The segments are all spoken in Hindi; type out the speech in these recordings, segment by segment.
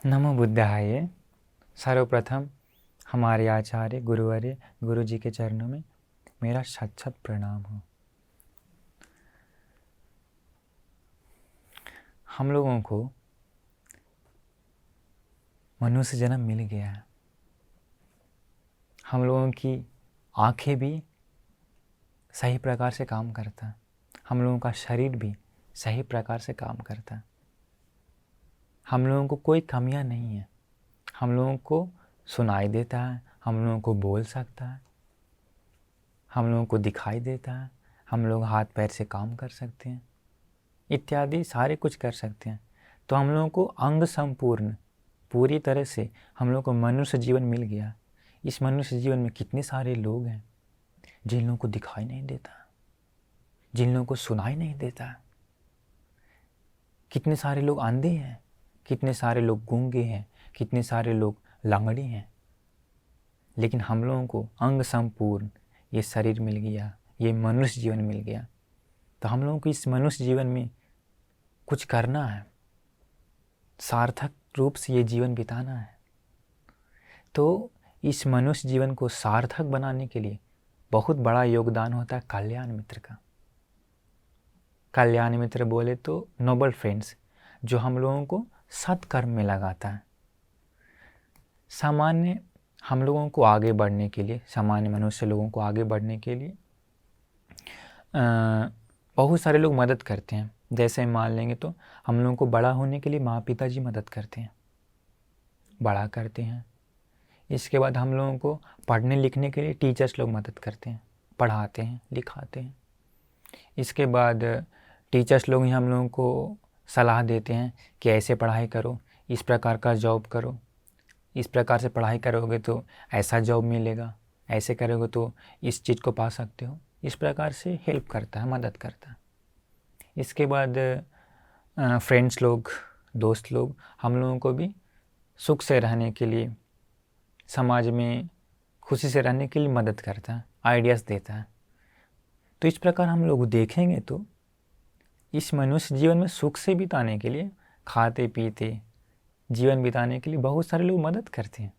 नमो बुद्धाय। सर्वप्रथम हमारे आचार्य गुरुवर्य गुरु जी के चरणों में मेरा शत शत प्रणाम हो। हम लोगों को मनुष्य जन्म मिल गया है। हम लोगों की आंखें भी सही प्रकार से काम करता है। हम लोगों का शरीर भी सही प्रकार से काम करता है। हम लोगों को कोई कमियां नहीं है। हम लोगों को सुनाई देता है, हम लोगों को बोल सकता है, हम लोगों को दिखाई देता है, हम लोग हाथ पैर से काम कर सकते हैं, इत्यादि सारे कुछ कर सकते हैं। तो हम लोगों को अंग संपूर्ण पूरी तरह से हम लोगों को मनुष्य जीवन मिल गया। इस मनुष्य जीवन में कितने सारे लोग हैं जिन लोगों को दिखाई नहीं देता, जिन लोगों को सुनाई नहीं देता। कितने सारे लोग अंधे हैं, कितने सारे लोग गूंगे हैं, कितने सारे लोग लंगड़े हैं। लेकिन हम लोगों को अंग संपूर्ण ये शरीर मिल गया, ये मनुष्य जीवन मिल गया। तो हम लोगों को इस मनुष्य जीवन में कुछ करना है, सार्थक रूप से ये जीवन बिताना है। तो इस मनुष्य जीवन को सार्थक बनाने के लिए बहुत बड़ा योगदान होता है कल्याण मित्र का। कल्याण मित्र बोले तो नोबल फ्रेंड्स, जो हम लोगों को सत्कर्म में लगाता है। सामान्य हम लोगों को आगे बढ़ने के लिए, सामान्य मनुष्य लोगों को आगे बढ़ने के लिए बहुत सारे लोग मदद करते हैं। जैसे मान लेंगे तो हम लोगों को बड़ा होने के लिए माँ पिता जी मदद करते हैं, बड़ा करते हैं। इसके बाद हम लोगों को पढ़ने लिखने के लिए टीचर्स लोग मदद करते हैं, पढ़ाते हैं, लिखाते हैं। इसके बाद टीचर्स लोग ही हम लोगों को सलाह देते हैं कि ऐसे पढ़ाई करो, इस प्रकार का जॉब करो, इस प्रकार से पढ़ाई करोगे तो ऐसा जॉब मिलेगा, ऐसे करोगे तो इस चीज़ को पा सकते हो। इस प्रकार से हेल्प करता है, मदद करता है। इसके बाद फ्रेंड्स लोग, दोस्त लोग हम लोगों को भी सुख से रहने के लिए, समाज में खुशी से रहने के लिए मदद करता है, आइडियाज़ देता है। तो इस प्रकार हम लोग देखेंगे तो इस मनुष्य जीवन में सुख से बिताने के लिए, खाते पीते जीवन बिताने के लिए बहुत सारे लोग मदद करते हैं।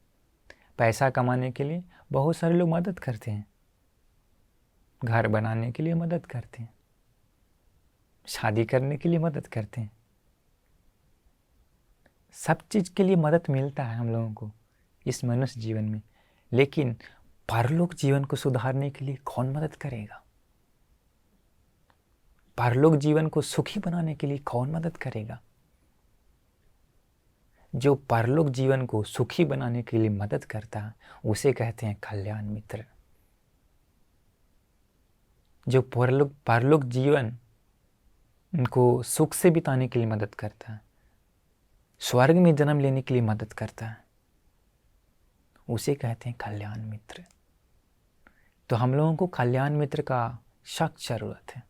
पैसा कमाने के लिए बहुत सारे लोग मदद करते हैं, घर बनाने के लिए मदद करते हैं, शादी करने के लिए मदद करते हैं। सब चीज़ के लिए मदद मिलता है हम लोगों को इस मनुष्य जीवन में। लेकिन परलोक जीवन को सुधारने के लिए कौन मदद करेगा? परलोक जीवन को सुखी बनाने के लिए कौन मदद करेगा? जो परलोक जीवन को सुखी बनाने के लिए मदद करता है उसे कहते हैं कल्याण मित्र। जो परलोक जीवन को सुख से बिताने के लिए मदद करता है, स्वर्ग में जन्म लेने के लिए मदद करता है, उसे कहते हैं कल्याण मित्र। तो हम लोगों को कल्याण मित्र का सख्त ज़रूरत है,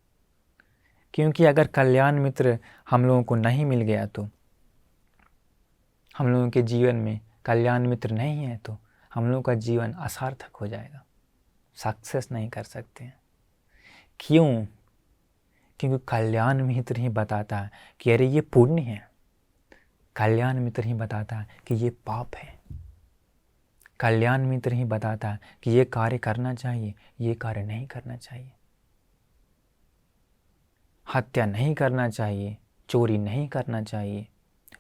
क्योंकि अगर कल्याण मित्र हम लोगों को नहीं मिल गया तो, हम लोगों के जीवन में कल्याण मित्र नहीं है तो हम लोगों का जीवन असार्थक हो जाएगा, सक्सेस नहीं कर सकते हैं। क्यों? क्योंकि कल्याण मित्र ही बताता है कि अरे ये पुण्य है, कल्याण मित्र ही बताता है कि ये पाप है, कल्याण मित्र ही बताता है कि ये कार्य करना चाहिए, ये कार्य नहीं करना चाहिए, हत्या नहीं करना चाहिए, चोरी नहीं करना चाहिए,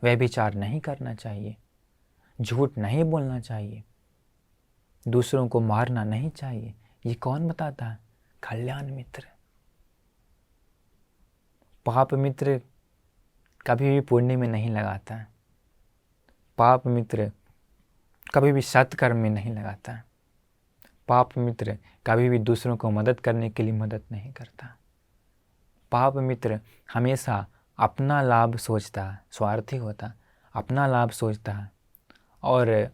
व्यभिचार नहीं करना चाहिए, झूठ नहीं बोलना चाहिए, दूसरों को मारना नहीं चाहिए। ये कौन बताता है? कल्याण मित्र। पाप मित्र कभी भी पुण्य में नहीं लगाता है, पाप मित्र कभी भी सत्कर्म में नहीं लगाता है, पाप मित्र कभी भी दूसरों को मदद करने के लिए मदद नहीं करता। पाप मित्र हमेशा अपना लाभ सोचता है, स्वार्थी होता, अपना लाभ सोचता है और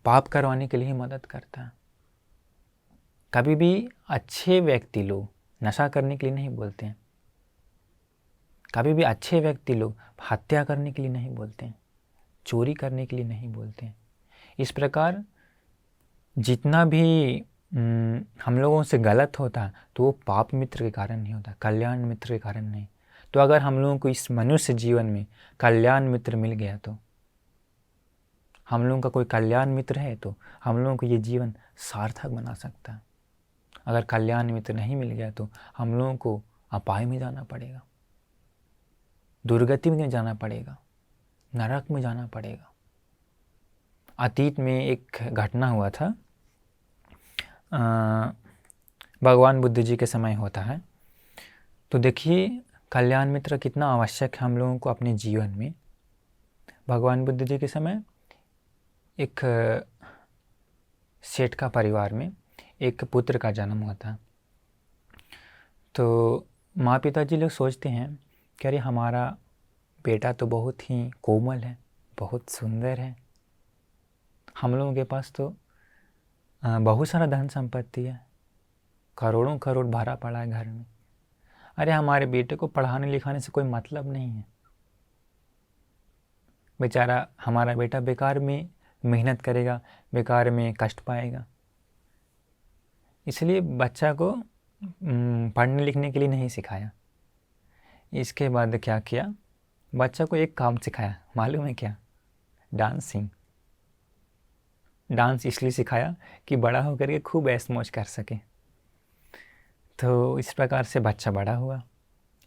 पाप करवाने के लिए मदद करता है। कभी भी अच्छे व्यक्ति लोग नशा करने के लिए नहीं बोलते हैं, कभी भी अच्छे व्यक्ति लोग हत्या करने के लिए नहीं बोलते हैं, चोरी करने के लिए नहीं बोलते हैं। इस प्रकार जितना भी हम लोगों से गलत होता है तो वो पाप मित्र के कारण नहीं होता, कल्याण मित्र के कारण नहीं। तो अगर हम लोगों को इस मनुष्य जीवन में कल्याण मित्र मिल गया, तो हम लोगों का कोई कल्याण मित्र है तो हम लोगों को ये जीवन सार्थक बना सकता है। अगर कल्याण मित्र नहीं मिल गया तो हम लोगों को अपाय में जाना पड़ेगा, दुर्गति में जाना पड़ेगा, नरक में जाना पड़ेगा। अतीत में एक घटना हुआ था, भगवान बुद्ध जी के समय होता है। तो देखिए कल्याण मित्र कितना आवश्यक है हम लोगों को अपने जीवन में। भगवान बुद्ध जी के समय एक सेठ का परिवार में एक पुत्र का जन्म हुआ था। तो माँ पिताजी लोग सोचते हैं कि अरे हमारा बेटा तो बहुत ही कोमल है, बहुत सुंदर है, हम लोगों के पास तो बहुत सारा धन संपत्ति है, करोड़ों करोड़ भरा पड़ा है घर में, अरे हमारे बेटे को पढ़ाने लिखाने से कोई मतलब नहीं है, बेचारा हमारा बेटा बेकार में मेहनत करेगा, बेकार में कष्ट पाएगा। इसलिए बच्चा को पढ़ने लिखने के लिए नहीं सिखाया। इसके बाद क्या किया, बच्चा को एक काम सिखाया, मालूम है क्या? डांसिंग। डांस इसलिए सिखाया कि बड़ा होकर के खूब ऐश मौज कर सके। तो इस प्रकार से बच्चा बड़ा हुआ।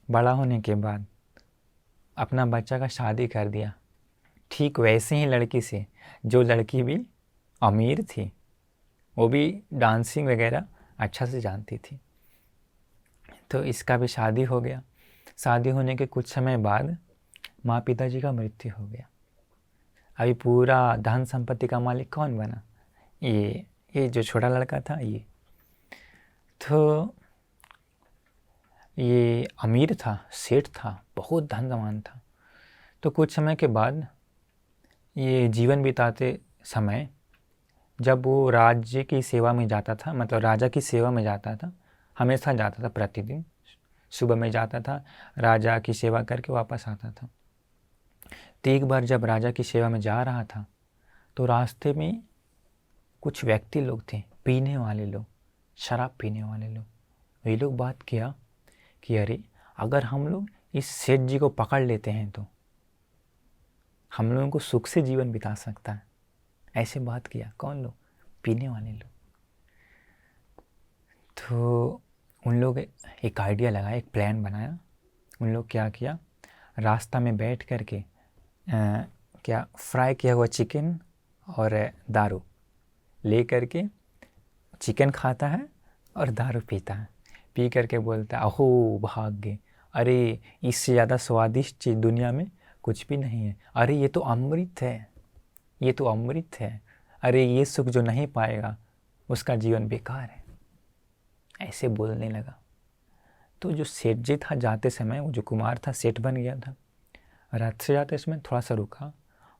बड़ा होने के बाद अपना बच्चा का शादी कर दिया, ठीक वैसे ही लड़की से जो लड़की भी अमीर थी, वो भी डांसिंग वगैरह अच्छा से जानती थी। तो इसका भी शादी हो गया। शादी होने के कुछ समय बाद माँ पिताजी का मृत्यु हो गया। अभी पूरा धन संपत्ति का मालिक कौन बना? ये जो छोटा लड़का था ये। तो ये अमीर था, सेठ था, बहुत धनवान था। तो कुछ समय के बाद ये जीवन बिताते समय जब वो राज्य की सेवा में जाता था, मतलब राजा की सेवा में जाता था, हमेशा जाता था, प्रतिदिन सुबह में जाता था, राजा की सेवा करके वापस आता था। तो एक बार जब राजा की सेवा में जा रहा था तो रास्ते में कुछ व्यक्ति लोग थे, पीने वाले लोग, शराब पीने वाले लोग। वे लोग बात किया कि अरे अगर हम लोग इस सेठ जी को पकड़ लेते हैं तो हम लोगों को सुख से जीवन बिता सकता है। ऐसे बात किया। कौन लोग? पीने वाले लोग। तो उन लोग एक आइडिया लगाया, एक प्लान बनाया। उन लोग क्या किया, रास्ता में बैठ करके क्या फ्राई किया हुआ चिकन और दारू ले करके चिकन खाता है और दारू पीता है। पी करके बोलता है अहो भाग्य, अरे इससे ज़्यादा स्वादिष्ट चीज़ दुनिया में कुछ भी नहीं है, अरे ये तो अमृत है, ये तो अमृत है, अरे ये सुख जो नहीं पाएगा उसका जीवन बेकार है। ऐसे बोलने लगा। तो जो सेठ जी था, जाते समय वो जो कुमार था सेठ बन गया था, रात से जाते समय थोड़ा सा रुका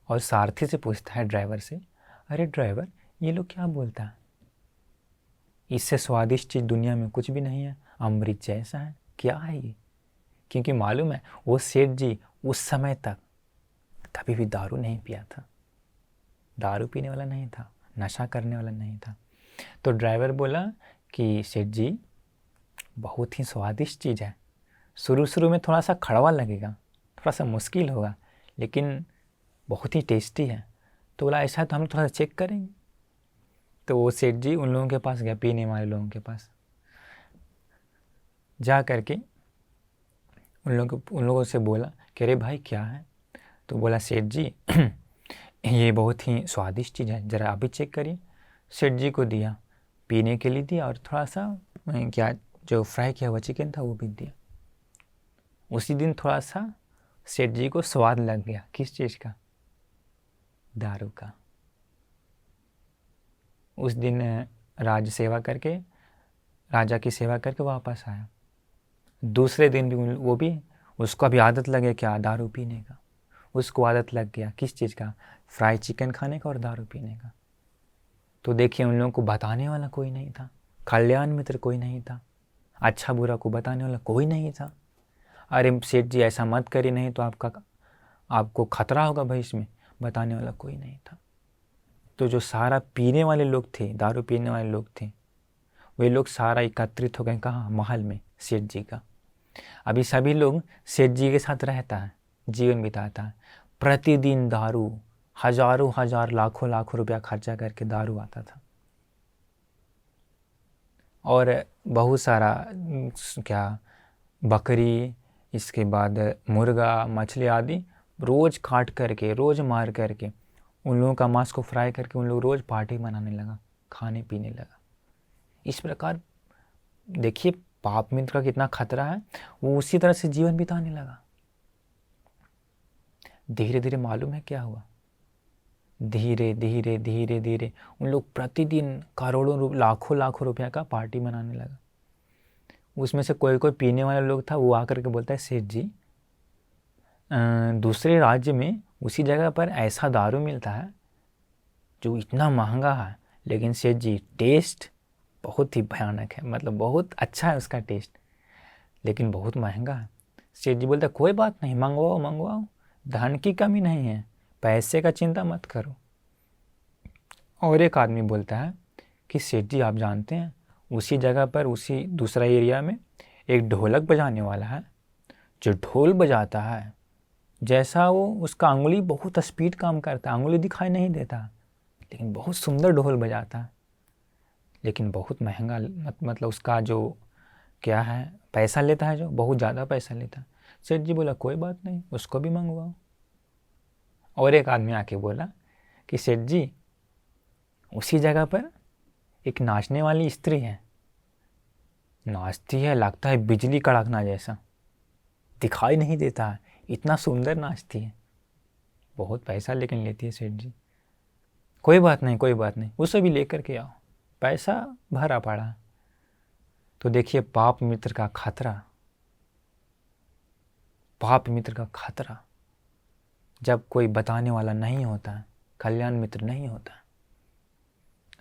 और सारथी से पूछता है, ड्राइवर से, अरे ड्राइवर ये लोग क्या बोलता है, इससे स्वादिष्ट चीज़ दुनिया में कुछ भी नहीं है, अमृत जैसा है, क्या है ये? क्योंकि मालूम है वो सेठ जी उस समय तक कभी भी दारू नहीं पिया था, दारू पीने वाला नहीं था, नशा करने वाला नहीं था। तो ड्राइवर बोला कि सेठ जी बहुत ही स्वादिष्ट चीज़ है, शुरू शुरू में थोड़ा सा कड़वा लगेगा, थोड़ा सा मुश्किल होगा, लेकिन बहुत ही टेस्टी है। तो बोला ऐसा तो हम थोड़ा सा चेक करेंगे। तो वो सेठ जी उन लोगों के पास गया, पीने वाले लोगों के पास जा करके उन लोगों से बोला कि अरे भाई क्या है? तो बोला सेठ जी ये बहुत ही स्वादिष्ट चीज़ है, ज़रा अभी चेक करिए। सेठ जी को दिया, पीने के लिए दिया और थोड़ा सा क्या जो फ्राई किया हुआ चिकन था वो भी दिया। उसी दिन थोड़ा सा सेठ जी को स्वाद लग गया। किस चीज़ का? दारू का। उस दिन राज सेवा करके, राजा की सेवा करके वापस आया। दूसरे दिन भी वो भी उसको अभी आदत लगे क्या, दारू पीने का। उसको आदत लग गया किस चीज़ का? फ्राई चिकन खाने का और दारू पीने का। तो देखिए उन लोगों को बताने वाला कोई नहीं था, कल्याण मित्र कोई नहीं था, अच्छा बुरा को बताने वाला कोई नहीं था। अरे सेठ जी ऐसा मत करिए, नहीं तो आपको खतरा होगा भविष्य में, बताने वाला कोई नहीं था। तो जो सारा पीने वाले लोग थे, दारू पीने वाले लोग थे, वे लोग सारा एकत्रित हो गए कहाँ? महल में सेठ जी का। अभी सभी लोग सेठ जी के साथ रहता है, जीवन बिताता है। प्रतिदिन दारू, हजारों हजार लाखों लाखों रुपया खर्चा करके दारू आता था, और बहुत सारा क्या बकरी, इसके बाद मुर्गा, मछली आदि रोज़ काट करके, रोज़ मार करके उन लोगों का मांस को फ्राई करके उन लोग रोज़ पार्टी मनाने लगा, खाने पीने लगा। इस प्रकार देखिए पाप मित्र का कितना खतरा है। वो उसी तरह से जीवन बिताने लगा। धीरे धीरे मालूम है क्या हुआ? धीरे धीरे धीरे धीरे उन लोग प्रतिदिन करोड़ों लाखों लाखों रुपया का पार्टी मनाने लगा। उसमें से कोई कोई पीने वाला लोग था, वो आकर के बोलता है, सेठ जी दूसरे राज्य में उसी जगह पर ऐसा दारू मिलता है जो इतना महंगा है, लेकिन सेठ जी टेस्ट बहुत ही भयानक है, मतलब बहुत अच्छा है उसका टेस्ट, लेकिन बहुत महंगा है। सेठ जी बोलता कोई बात नहीं, मंगवाओ मंगवाओ, धन की कमी नहीं है, पैसे का चिंता मत करो। और एक आदमी बोलता है कि सेठ जी आप जानते हैं उसी जगह पर, उसी दूसरा एरिया में एक ढोलक बजाने वाला है, जो ढोल बजाता है जैसा वो, उसका अंगुली बहुत स्पीड काम करता है, अंगुली दिखाई नहीं देता, लेकिन बहुत सुंदर ढोल बजाता है, लेकिन बहुत महंगा, मतलब उसका जो क्या है पैसा लेता है, जो बहुत ज़्यादा पैसा लेता है। सेठ जी बोला कोई बात नहीं, उसको भी मंगवाओ। और एक आदमी आके बोला कि सेठ जी उसी जगह पर एक नाचने वाली स्त्री है, नाचती है, लगता है बिजली कड़कना जैसा, दिखाई नहीं देता है, इतना सुंदर नाचती है, बहुत पैसा लेकिन लेती है सेठ जी। कोई बात नहीं कोई बात नहीं, उसे भी लेकर के आओ, पैसा भरा पड़ा है। तो देखिए पाप मित्र का खतरा, पाप मित्र का खतरा, जब कोई बताने वाला नहीं होता है, कल्याण मित्र नहीं होता है।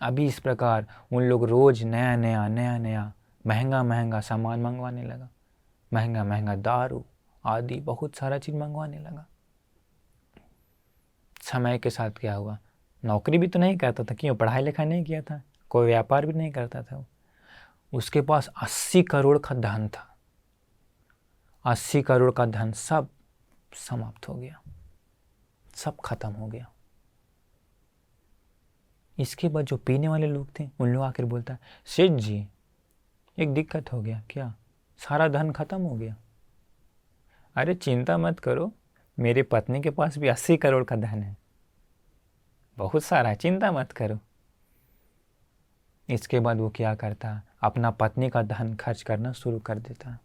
अभी इस प्रकार उन लोग रोज नया नया नया नया महंगा महंगा सामान मंगवाने लगा, महंगा महंगा दारू आदि बहुत सारा चीज़ मंगवाने लगा। समय के साथ क्या हुआ, नौकरी भी तो नहीं करता था, क्यों, पढ़ाई लिखाई नहीं किया था, कोई व्यापार भी नहीं करता था। उसके पास 80 करोड़ का धन था, 80 करोड़ का धन सब समाप्त हो गया, सब खत्म हो गया। इसके बाद जो पीने वाले लोग थे उन लोग आकर बोलता है, सेठ जी एक दिक्कत हो गया। क्या? सारा धन खत्म हो गया। अरे चिंता मत करो, मेरी पत्नी के पास भी 80 करोड़ का धन है, बहुत सारा, चिंता मत करो। इसके बाद वो क्या करता, अपना पत्नी का धन खर्च करना शुरू कर देता।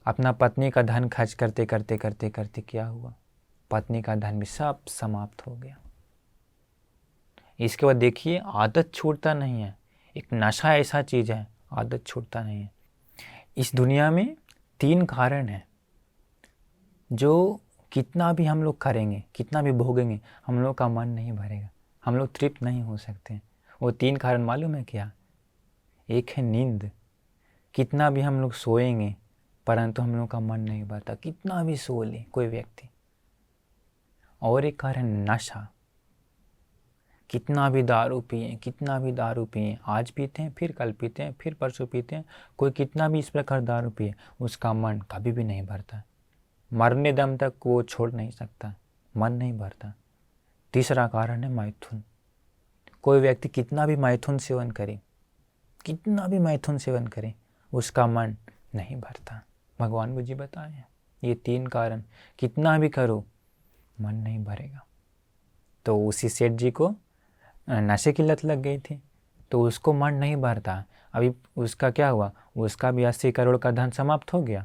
अपना पत्नी का धन खर्च करते करते करते करते क्या हुआ, पत्नी का धन भी सब समाप्त हो गया। इसके बाद देखिए आदत छूटता नहीं है, एक नशा ऐसा चीज़ है, आदत छूटता नहीं है। इस दुनिया में 3 कारण हैं जो कितना भी हम लोग करेंगे, कितना भी भोगेंगे, हम लोग का मन नहीं भरेगा, हम लोग तृप्त नहीं हो सकते। वो 3 कारण मालूम है क्या? एक है नींद, कितना भी हम लोग सोएंगे परंतु हम लोग का मन नहीं भरता, कितना भी सो ले कोई व्यक्ति। और एक कारण नशा, कितना भी दारू पिए, कितना भी दारू पिए, आज पीते हैं फिर कल पीते हैं फिर परसों पीते हैं, कोई कितना भी इस प्रकार दारू पिए उसका मन कभी भी नहीं भरता, मरने दम तक वो छोड़ नहीं सकता, मन नहीं भरता। तीसरा कारण है मैथुन, कोई व्यक्ति कितना भी मैथुन सेवन करे, कितना भी मैथुन सेवन करे, उसका मन नहीं भरता। भगवान बुद्ध जी बताए हैं ये 3 कारण, कितना भी करो मन नहीं भरेगा। तो उसी सेठ जी को नशे की लत लग गई थी, तो उसको मन नहीं भरता। अभी उसका क्या हुआ, उसका भी 80 करोड़ का धन समाप्त हो गया,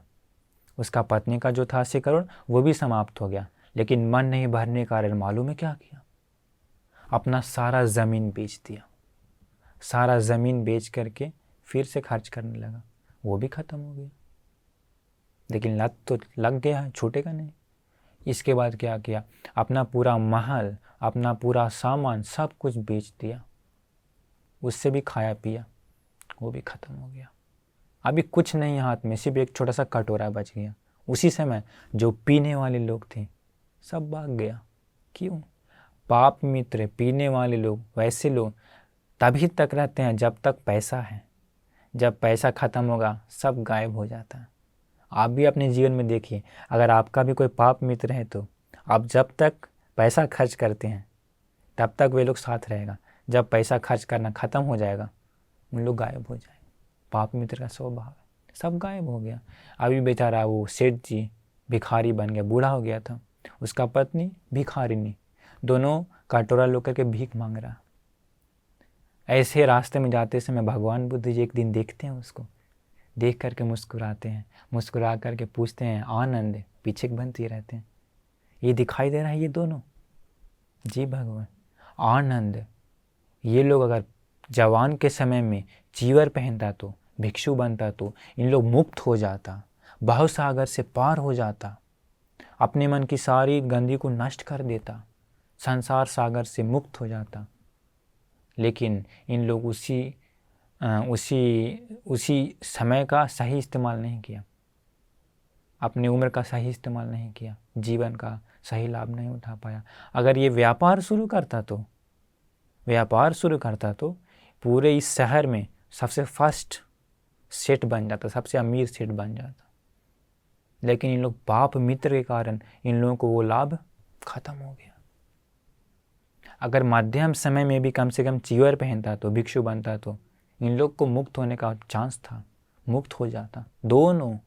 उसका पत्नी का जो था 80 करोड़ वो भी समाप्त हो गया, लेकिन मन नहीं भरने के कारण मालूम है क्या किया, अपना सारा ज़मीन बेच दिया, सारा ज़मीन बेच करके फिर से खर्च करने लगा, वो भी ख़त्म हो गया। लेकिन लत तो लग गया है, छूटेगा नहीं। इसके बाद क्या किया, अपना पूरा महल, अपना पूरा सामान सब कुछ बेच दिया, उससे भी खाया पिया, वो भी ख़त्म हो गया। अभी कुछ नहीं हाथ में, सिर्फ एक छोटा सा कटोरा बच गया। उसी समय जो पीने वाले लोग थे सब भाग गया। क्यों? पाप मित्र, पीने वाले लोग, वैसे लोग तभी तक रहते हैं जब तक पैसा है, जब पैसा ख़त्म होगा सब गायब हो जाता है। आप भी अपने जीवन में देखिए, अगर आपका भी कोई पाप मित्र है तो आप जब तक पैसा खर्च करते हैं तब तक वे लोग साथ रहेगा, जब पैसा खर्च करना ख़त्म हो जाएगा उन लोग गायब हो जाएंगे। पाप मित्र का स्वभाव है, सब गायब हो गया। अभी बेचारा वो सेठ जी भिखारी बन गया, बूढ़ा हो गया था, उसका पत्नी भिखारिनी, दोनों कटोरा लेकर के भीख मांग रहा। ऐसे रास्ते में जाते समय भगवान बुद्ध जी एक दिन देखते हैं उसको, देख करके मुस्कुराते हैं, मुस्कुरा करके पूछते हैं आनंद, पीछे बनते रहते हैं, ये दिखाई दे रहा है ये दोनों? जी भगवान। आनंद, ये लोग अगर जवान के समय में चीवर पहनता तो, भिक्षु बनता तो इन लोग मुक्त हो जाता, भव सागर से पार हो जाता, अपने मन की सारी गंदगी को नष्ट कर देता, संसार सागर से मुक्त हो जाता। लेकिन इन लोग उसी समय का सही इस्तेमाल नहीं किया, अपनी उम्र का सही इस्तेमाल नहीं किया, जीवन का सही लाभ नहीं उठा पाया। अगर ये व्यापार शुरू करता तो पूरे इस शहर में सबसे फर्स्ट सेठ बन जाता, सबसे अमीर सेठ बन जाता। लेकिन इन लोग पाप मित्र के कारण इन लोगों को वो लाभ खत्म हो गया। अगर मध्यम समय में भी कम से कम चीवर पहनता तो, भिक्षु बनता तो इन लोग को मुक्त होने का चांस था, मुक्त हो जाता दोनों।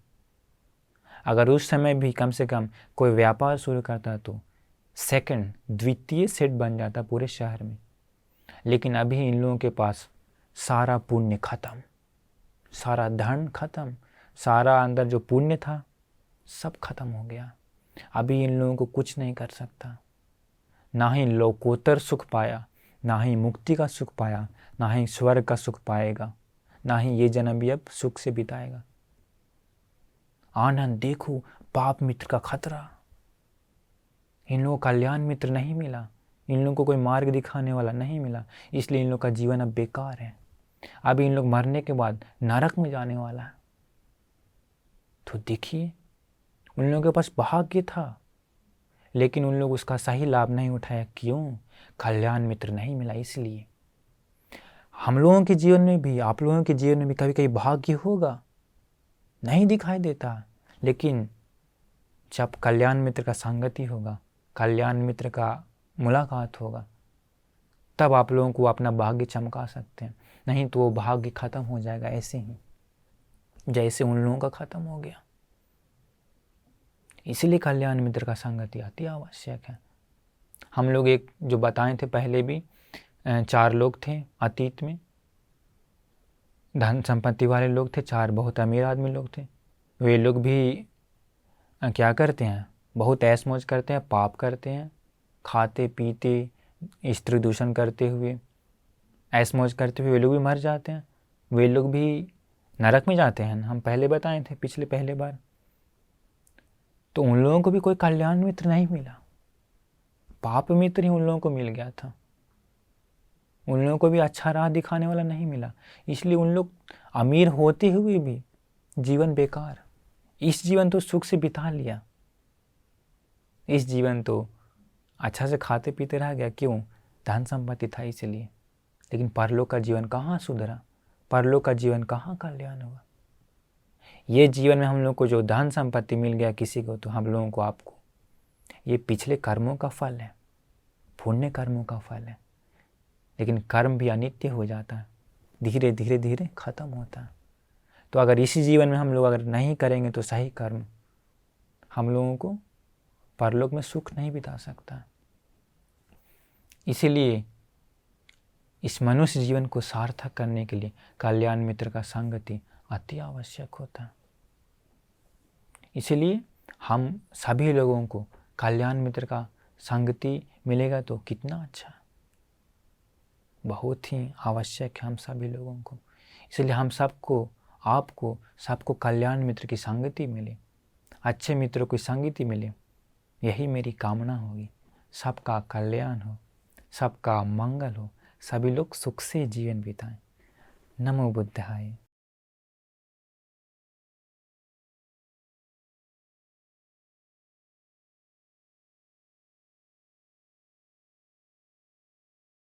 अगर उस समय भी कम से कम कोई व्यापार शुरू करता तो सेकंड, द्वितीय सेठ बन जाता पूरे शहर में। लेकिन अभी इन लोगों के पास सारा पुण्य खत्म, सारा धन खत्म, सारा अंदर जो पुण्य था सब खत्म हो गया। अभी इन लोगों को कुछ नहीं कर सकता, ना ही लोकोत्तर सुख पाया, ना ही मुक्ति का सुख पाया, ना ही स्वर्ग का सुख पाएगा, ना ही ये जन्म भी अब सुख से बिताएगा। आनंद देखो, पाप मित्र का खतरा। इन लोगों को कल्याण मित्र नहीं मिला, इन लोगों को कोई मार्ग दिखाने वाला नहीं मिला, इसलिए इन लोगों का जीवन अब बेकार है। अब इन लोग मरने के बाद नरक में जाने वाला है। तो देखिए, उन लोगों के पास भाग्य था लेकिन उन लोग उसका सही लाभ नहीं उठाया। क्यों? कल्याण मित्र नहीं मिला। इसलिए हम लोगों के जीवन में भी, आप लोगों के जीवन में भी कभी कभी भाग्य होगा, नहीं दिखाई देता, लेकिन जब कल्याण मित्र का संगति होगा, कल्याण मित्र का मुलाकात होगा, तब आप लोगों को अपना भाग्य चमका सकते हैं। नहीं तो वो भाग्य खत्म हो जाएगा ऐसे ही, जैसे उन लोगों का खत्म हो गया। इसीलिए कल्याण मित्र का संगति अति आवश्यक है। हम लोग एक जो बताए थे पहले भी, 4 लोग थे अतीत में, धन संपत्ति वाले लोग थे, 4 बहुत अमीर आदमी लोग थे। वे लोग भी क्या करते हैं, बहुत ऐश मौज करते हैं, पाप करते हैं, खाते पीते स्त्री दूषण करते हुए, ऐश मौज करते हुए वे लोग भी मर जाते हैं, वे लोग भी नरक में जाते हैं। हम पहले बताए थे पहले बार। तो उन लोगों को भी कोई कल्याण मित्र नहीं मिला, पाप मित्र ही उन लोगों को मिल गया था। उन लोगों को भी अच्छा राह दिखाने वाला नहीं मिला, इसलिए उन लोग अमीर होते हुए भी जीवन बेकार। इस जीवन तो सुख से बिता लिया, इस जीवन तो अच्छा से खाते पीते रह गया। क्यों? धन संपत्ति था इसलिए। लेकिन परलोक का जीवन कहाँ सुधरा, परलोक का जीवन कहाँ कल्याण हुआ। ये जीवन में हम लोग को जो धन संपत्ति मिल गया किसी को, तो हम लोगों को, आपको, ये पिछले कर्मों का फल है, पुण्य कर्मों का फल है। लेकिन कर्म भी अनित्य हो जाता है, धीरे धीरे धीरे खत्म होता है। तो अगर इसी जीवन में हम लोग अगर नहीं करेंगे तो सही कर्म, हम लोगों को परलोक में सुख नहीं बिता सकता। इसीलिए इस मनुष्य जीवन को सार्थक करने के लिए कल्याण मित्र का संगति अति आवश्यक होता है। इसलिए हम सभी लोगों को कल्याण मित्र का संगति मिलेगा तो कितना अच्छा, बहुत ही आवश्यक है हम सभी लोगों को। इसलिए हम सबको, आपको सबको कल्याण मित्र की संगति मिले, अच्छे मित्रों की संगति मिले, यही मेरी कामना होगी। सबका कल्याण हो, सबका मंगल हो, सभी लोग सुख से जीवन बिताएं। नमो बुद्धाय।